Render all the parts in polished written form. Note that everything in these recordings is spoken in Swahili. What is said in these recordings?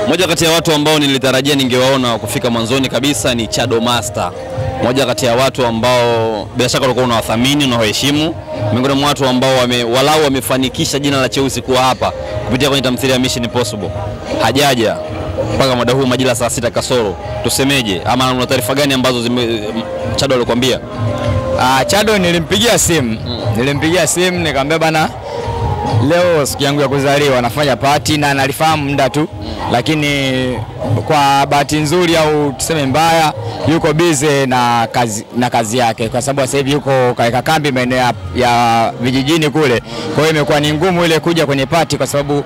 Moja kati ya watu ambao nilitarajia ningewaona kufika mwanzoni kabisa ni Chado Master. Moja kati ya watu ambao bila shaka walikuwa unawathamini, unawaheshimu. Miongoni mwa watu ambao walau wamefanikisha jina la Cheusi kuwa hapa kupitia kwenye tamthilia ya Mission Impossible. Hajaja mpaka muda huu majira saa 6 kasoro. Tusemeje? Ama una taarifa gani ambazo Chado alikwambia? Chado nilimpigia simu. Nilimpigia simu nikamwambia bana, leo siku yangu ya kuzaliwa nafanya party na nalifahamu muda tu, lakini kwa bahati nzuri au tuseme mbaya yuko busy na kazi yake, kwa sababu sasa hivi yuko kaeka kambi maeneo ya vijijini kule. Kwa hiyo imekuwa ni ngumu ile kuja kwenye party kwa sababu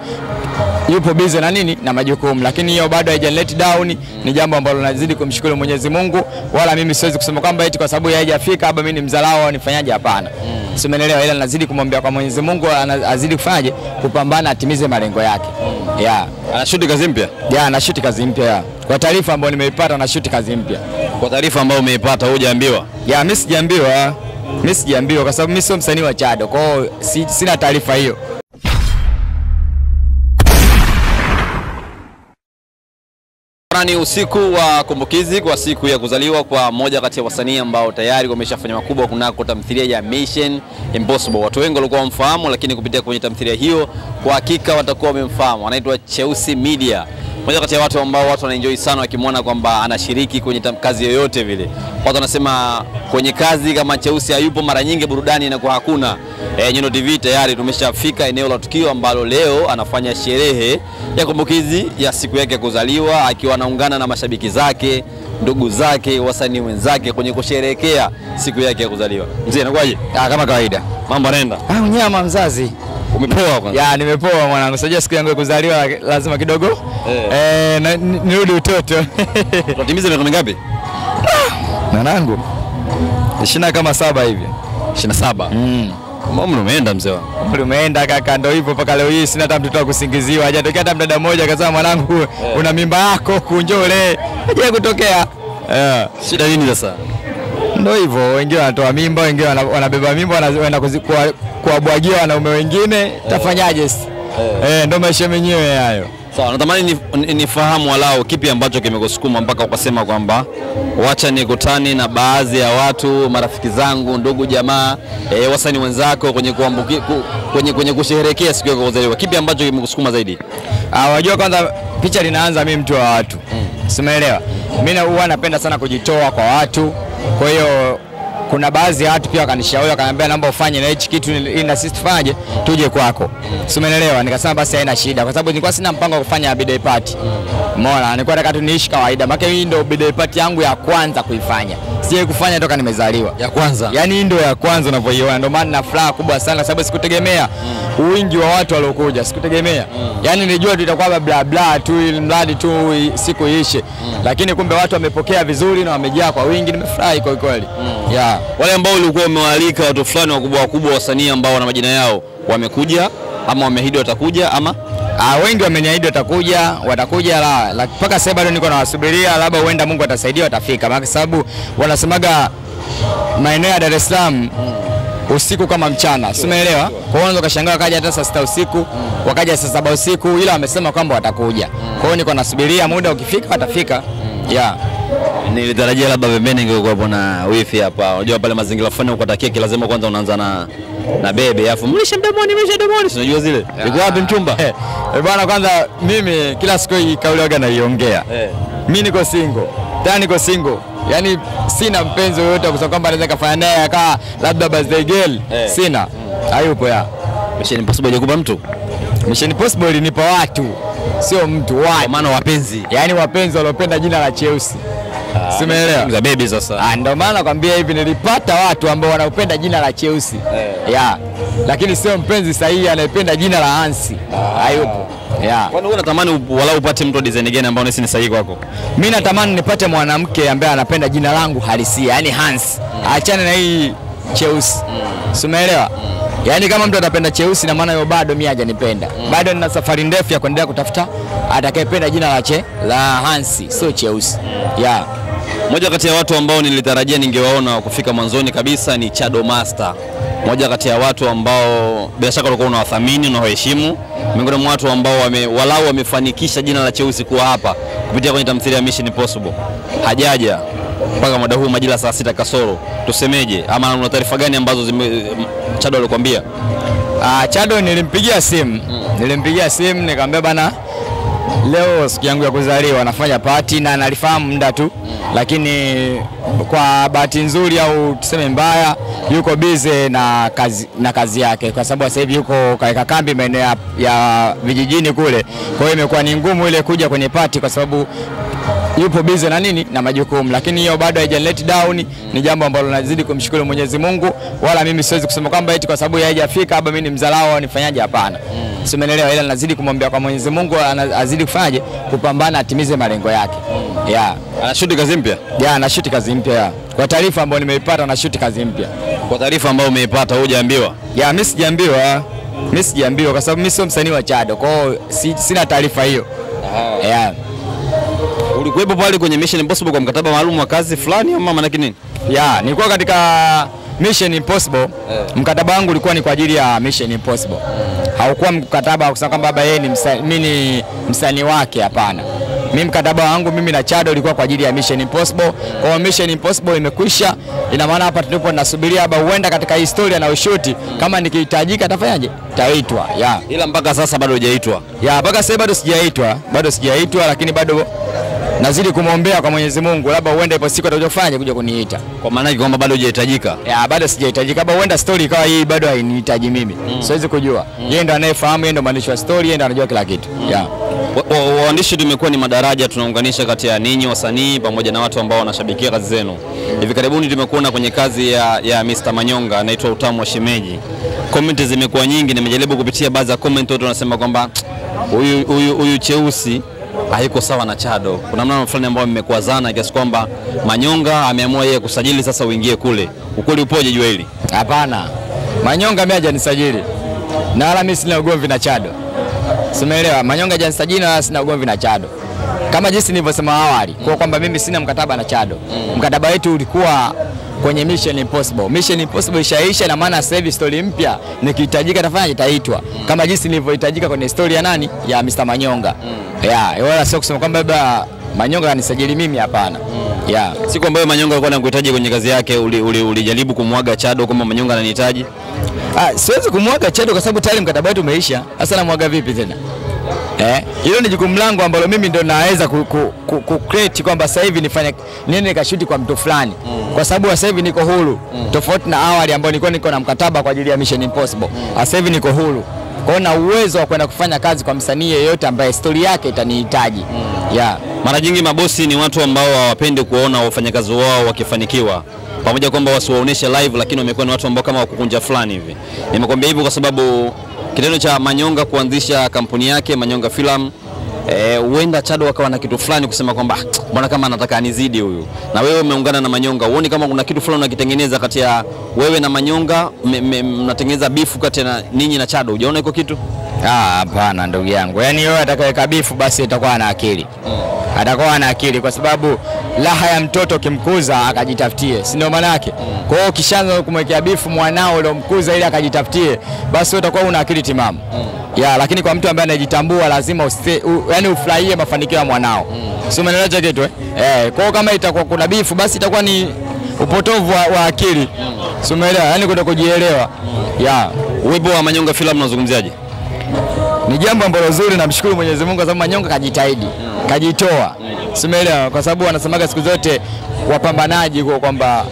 yupo busy na nini na majukumu, lakini hiyo bado haijanileti down. Ni jambo ambalo nazidi kumshukuru Mwenyezi Mungu, wala mimi siwezi kusema kwamba eti kwa sababu haijafika hapa mimi ni mzalao au nifanyaje, hapana. Simenelewa, ila nazidi kumwambia kwa Mwenyezi Mungu azidi kufanyaje kupambana atimize malengo yake. Anashuti kazi mpya? Anashuti kazi mpya. Kwa taarifa ambayo nimeipata anashuti kazi mpya. Kwa taarifa ambayo umeipata hujaambiwa? Mimi sijaambiwa. Mimi sijaambiwa kwa sababu mimi sio msanii wa Chado. Kwa hiyo sina taarifa hiyo. Ni usiku wa kumbukizi kwa siku ya kuzaliwa kwa moja kati ya wasanii ambao tayari wameshafanya makubwa kunako tamthilia ya Mission Impossible. Watu wengi walikuwa wamfahamu, lakini kupitia kwenye tamthilia hiyo kwa hakika watakuwa wamemfahamu. Anaitwa Cheusi Media. Moja kati ya watu ambao watu wanaenjoy sana wakimwona kwamba anashiriki kwenye kazi yoyote vile. Watu wanasema kwenye kazi kama Cheusi hayupo mara nyingi burudani inakuwa hakuna. Nyundo TV tayari tumeshafika eneo la tukio ambalo leo anafanya sherehe ya kumbukizi ya siku yake ya kuzaliwa, akiwa anaungana na mashabiki zake, ndugu zake, wasanii wenzake kwenye kusherehekea siku yake ya kuzaliwa. Mzee anakuaje? Kama kawaida. Mambo yanaenda? Unyama mzazi. Umepoa kwanza? Nimepoa mwanangu. Sasa siku yangu ya kuzaliwa lazima kidogo nirudi utoto. Tunatimiza miaka mingapi? Mwanangu 20 kama 7 hivi. 27. Umri umeenda mzee wangu. Umri umeenda kaka, ndio hivyo mpaka leo hii sina hata mtoto wa kusingiziwa. Hajatokea hata mdada mmoja akasema mwanangu una mimba yako kunjole. Haja kutokea. Shida nini sasa? Ndio hivyo, wengine wanatoa mimba, wengine wanabeba mimba, wanaenda kuabwagia wanaume wengine. Tafanyaje sasa? Ndio maisha yenyewe hayo. Sawa, natamani nifahamu walau kipi ambacho kimekusukuma mpaka ukasema kwamba wacha nikutane na baadhi ya watu, marafiki zangu, ndugu jamaa, wasanii wenzako kwenye kusherehekea siku yako ya kuzaliwa. Kipi ambacho kimekusukuma zaidi? Wajua kwanza picha linaanza mimi mtu wa watu. Simeelewa. Mimi huwa napenda sana kujitoa kwa watu. Kwa hiyo kuna baadhi ya watu pia wakanishauri, wakaniambia naomba ufanye na hichi kitu ili na sisi tufanye tuje kwako. Simenelewa, nikasema basi haina shida kwa sababu nilikuwa sina mpango wa kufanya birthday party. Umeona, nilikuwa nataka tu niishi kawaida. Maana hii ndio birthday party yangu ya kwanza kuifanya. Sije kufanya toka nimezaliwa. Ya kwanza. Yaani hii ndio ya kwanza unavyoiona. Ndio maana na furaha kubwa sana sababu sikutegemea wingi wa watu waliokuja. Sikutegemea. Yaani nilijua tutakuwa bla bla tu ili mradi tu siku iishe. Lakini kumbe watu wamepokea vizuri na wamejaa kwa wingi. Nimefurahi kwa kweli. Wale ambao ulikuwa umewaalika watu fulani wakubwa wasanii ambao wana majina yao wamekuja ama wameahidi watakuja ama? Wengi wameniahidi watakuja la mpaka sasa bado niko nawasubiria, labda huenda Mungu atasaidia watafika. Maana sababu wanasemaga maeneo ya Dar es Salaam usiku kama mchana. Simeelewa. Kwa hiyo unaweza kushangaa kaja hata saa 6 usiku, wakaja saa 7 usiku, ila wamesema kwamba watakuja. Kwa hiyo niko nasubiria muda ukifika watafika. Nilitarajia labda pembeni ingekuwa hapo na wifi hapa. Unajua pale mazingira fulani ukatakia lazima kwanza unaanza na bebe alafu mlisha mdomoni. Unajua zile. Iko wapi mchumba? Bwana kwanza mimi kila siku hii kauli waga naiongea. Mimi niko single. Tena niko single. Yaani sina mpenzi yoyote kusema kwamba anaweza kufanya naye akaa labda birthday girl. Sina. Hayupo ya. Mission Impossible ilikupa mtu? Mission Impossible ilinipa watu. Sio mtu watu. Kwa maana wapenzi. Yaani wapenzi waliopenda jina la Cheusi. Simeelewa. Za baby sasa. Ndio maana nakwambia hivi nilipata watu ambao wanaupenda jina la Cheusi. Lakini sio mpenzi sahihi anayependa jina la Hansi. Hayupo. Kwani wewe unatamani walau upate mtu design gani ambao ni sahihi kwako? Mimi natamani nipate mwanamke ambaye anapenda jina langu halisia, yani Hans. Aachane na hii Cheusi. Simeelewa. Yaani kama mtu atapenda Cheusi na maana yeye bado mimi hajanipenda. Bado nina safari ndefu ya kuendelea kutafuta atakayependa jina la Hansi, sio Cheusi. Moja kati ya watu ambao nilitarajia ningewaona kufika mwanzoni kabisa ni Chado Master. Moja kati ya watu ambao bila shaka walikuwa unawathamini na waheshimu, miongoni mwa watu ambao walau wamefanikisha jina la Cheusi kuwa hapa kupitia kwenye tamthilia ya Mission Impossible. Hajaja mpaka muda huu majira saa 6 kasoro. Tusemeje, ama una taarifa gani ambazo Chado alikwambia? Chado nilimpigia simu nikamwambia bana, leo siku yangu ya kuzaliwa nafanya party na nalifahamu muda tu, lakini kwa bahati nzuri au tuseme mbaya yuko busy na kazi yake, kwa sababu sasa hivi yuko kaeka kambi maeneo ya vijijini kule. Kwa hiyo imekuwa ni ngumu ile kuja kwenye party kwa sababu yupo busy na nini na majukumu, lakini hiyo bado haija let down. Ni jambo ambalo nazidi kumshukuru Mwenyezi Mungu, wala mimi siwezi kusema kwamba eti kwa sababu haijafika hapa mimi ni mzalao nifanyaje, hapana. Simenelewa, ila nazidi kumwambia kwa Mwenyezi Mungu azidi kufanyaje kupambana atimize malengo yake. Anashuti kazi mpya? Anashuti kazi mpya. Kwa taarifa ambayo nimeipata anashuti kazi mpya. Kwa taarifa ambayo umeipata hujaambiwa? Mimi sijaambiwa kwa sababu mimi sio msanii wa Chado. Kwa hiyo sina taarifa hiyo. Ulikuwepo pale kwenye Mission Impossible kwa mkataba maalum wa kazi fulani ama maana nini? Nilikuwa katika Mission Impossible. Mkataba wangu ulikuwa ni kwa ajili ya Mission Impossible. Haukuwa mkataba kusema kwamba baba yeye ni mimi ni msanii wake, hapana. Mimi mkataba wangu mimi na Chado ulikuwa kwa ajili ya Mission Impossible. Kwa hiyo Mission Impossible imekwisha, ina maana hapa tulipo tunasubiria baba huenda katika historia na ushuti kama nikihitajika atafanyaje? Taitwa. Ila mpaka sasa bado hujaitwa. Mpaka sasa bado sijaitwa, lakini bado nazidi kumwombea kwa Mwenyezi Mungu, labda huenda ipo siku atakayofanya kuja kuniita. Kwa maana kwamba bado hujahitajika? Bado sijahitajika. Labda huenda story ikawa hii bado hainihitaji mimi. Siwezi kujua. Yeye ndo anayefahamu, yeye ndo mwandishi wa story, yeye ndo anajua kila kitu. Waandishi tumekuwa ni madaraja tunaunganisha kati ya ninyi wasanii pamoja na watu ambao wanashabikia kazi zenu. Hivi karibuni tumekuona kwenye kazi ya Mr. Manyonga anaitwa Utamu wa Shemeji. Comment zimekuwa nyingi, nimejaribu kupitia baadhi ya comment, watu wanasema kwamba huyu Cheusi haiko sawa na Chado. Kuna namna fulani ambayo mmekuazana kiasi kwamba Manyonga ameamua yeye kusajili sasa uingie kule. Ukweli upoje jua hili? Hapana. Manyonga mimi hajanisajili. Na wala mimi sina ugomvi na Chado. Simeelewa, Manyonga hajanisajili na sina ugomvi na Chado. Kama jinsi nilivyosema awali, kwa kwamba mimi sina mkataba na Chado. Mkataba wetu ulikuwa kwenye Mission Impossible. Mission Impossible ishaisha, na maana sasa hivi story mpya nikihitajika nitafanya itaitwa. Kama jinsi nilivyohitajika kwenye story ya nani? Ya Mr. Manyonga. Wala sio kusema kwamba baba Manyonga anisajili mimi, hapana. Siku ambayo Manyonga alikuwa anakuhitaji kwenye kazi yake ulijaribu kumwaga Chado kama Manyonga ananihitaji? Siwezi kumwaga Chado kwa sababu tayari mkataba wetu umeisha. Sasa namwaga vipi tena? Hilo ni jukumu langu ambalo mimi ndo naweza create kwamba sasa hivi nifanye nini nikashuti kwa mtu fulani. Kwa sababu sasa hivi niko huru. Tofauti na awali ambao niko na mkataba kwa ajili ya Mission Impossible. Sasa hivi niko huru. Kwa hiyo na uwezo wa kwenda kufanya kazi kwa msanii yeyote ambaye story yake itanihitaji. Mara nyingi mabosi ni watu ambao hawapendi kuona wafanyakazi wao wakifanikiwa. Pamoja kwamba wasiwaoneshe live, lakini wamekuwa ni watu ambao kama wakukunja fulani hivi. Nimekwambia hivyo kwa sababu kitendo cha Manyonga kuanzisha kampuni yake Manyonga Film, huenda Chado wakawa na kitu fulani kusema kwamba mbona kama anataka anizidi huyu. Na wewe umeungana na Manyonga, uone kama kuna kitu fulani unakitengeneza kati ya wewe na Manyonga, mnatengeneza bifu kati ya ninyi na Chado. Hujaona iko kitu? Hapana ndugu yangu. Yaani wewe atakayeka bifu basi itakuwa na akili. Atakuwa na akili kwa sababu raha ya mtoto kimkuza akajitafutie, si ndio maana yake? Kwa hiyo kishaanza kumwekea bifu mwanao uliomkuza ili akajitafutie, basi wewe utakuwa una akili timamu. Lakini kwa mtu ambaye anajitambua lazima yani ufurahie mafanikio ya mwanao. Si umeelewa kitu kwa hiyo kama itakuwa kuna bifu basi itakuwa ni upotovu wa akili. Si umeelewa? Yani kutokujielewa. Uwepo wa Manyonga Film unazungumziaje? Ni jambo ambalo zuri, namshukuru Mwenyezi Mungu kwa sababu Manyonga kajitahidi, kajitoa. Simeelewa, kwa sababu wanasemaga siku zote wapambanaji kwa kwamba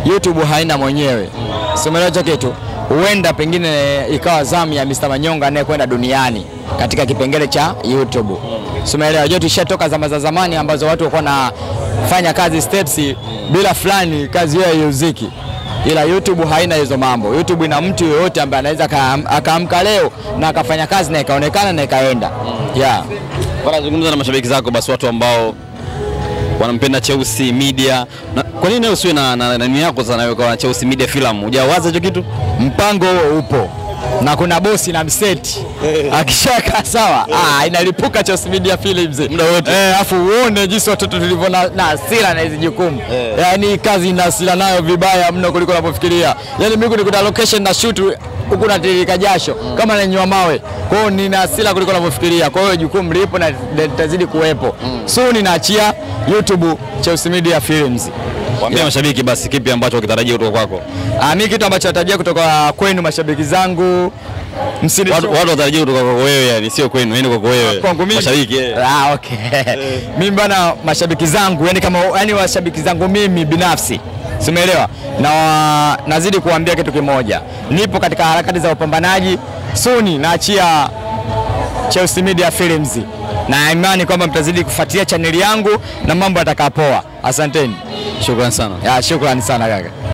YouTube haina mwenyewe. Simeelewa kitu. Huenda pengine ikawa zamu ya Mr. Manyonga anayekwenda duniani katika kipengele cha YouTube. Simeelewa, yote ishatoka zama za zamani ambazo watu walikuwa wanafanya kazi steps bila fulani kazi hiyo haiyuziki. Ila YouTube haina hizo mambo. YouTube ina mtu yoyote ambaye anaweza akaamka leo na akafanya kazi na ikaonekana na ikaenda. Wanazungumza na mashabiki zako basi, watu ambao wanampenda Cheusi Media. Kwa nini usiwe na nini yako sana wewe kwa Cheusi Media Film? Hujawaza hicho kitu? Mpango upo. na kuna bosi na mseti akishaka sawa, inalipuka Chelsea Media Films muda wote. Afu uone jinsi watoto tulivyo na hasira na hizo jukumu. Yani kazi ina hasira nayo vibaya mno kuliko unapofikiria. Yani mimi niko na location na shoot huku natirika jasho kama nanywa mawe. Kwa hiyo nina hasira kuliko unapofikiria. Kwa hiyo jukumu lipo na litazidi kuwepo. So ninaachia YouTube Chelsea Media Films. Waambie mashabiki basi kipi ambacho wakitarajia kutoka kwako? Mimi kitu ambacho natarajia kutoka kwenu mashabiki zangu, watu watarajia kutoka kwako wewe, yani sio kwenu, yani kwako wewe. Mashabiki. Okay. Mimi bana mashabiki zangu, yani kama washabiki zangu mimi binafsi. Simeelewa? Na nazidi kuambia kitu kimoja. Nipo katika harakati za upambanaji. Soon naachia Chelsea Media Films. Na imani kwamba mtazidi kufuatilia channel yangu na mambo yatakapoa. Asanteni. Shukrani sana. Shukrani sana kaka.